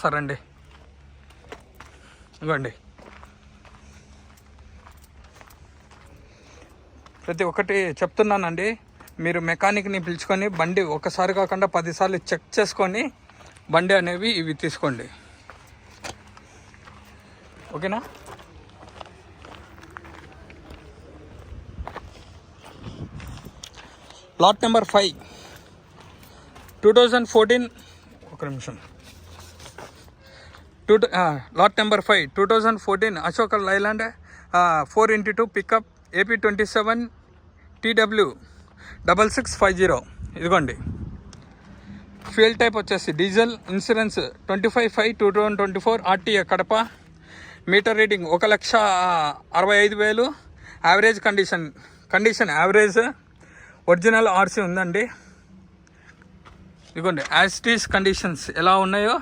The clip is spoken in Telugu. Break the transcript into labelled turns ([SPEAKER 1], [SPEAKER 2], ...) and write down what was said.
[SPEAKER 1] సరండి ఇవ్వండి. ప్రతి ఒక్కటి చెప్తున్నానండి. మీరు మెకానిక్ని పిలుచుకొని బండి ఒకసారి కాకుండా 10 సార్లు చెక్ చేసుకొని బండి అనేవి ఇవి తీసుకోండి. ఓకేనా? లాట్ నెంబర్ 5 2014 ఒక నిమిషం. Lot number 5 2014 Ashok Leyland 4x2 pickup AP 27 TW 6650. ఇదిగోండి. ఫ్యూయల్ టైప్ వచ్చేసి diesel. Insurance 25/5/2024 RTA Kadapa. Meter reading 1,65,000. Average condition average. Original RC ఉందండి. ఇదిగోండి యాజ్ ఇట్ ఈస్ కండిషన్స్ ఎలా ఉన్నాయో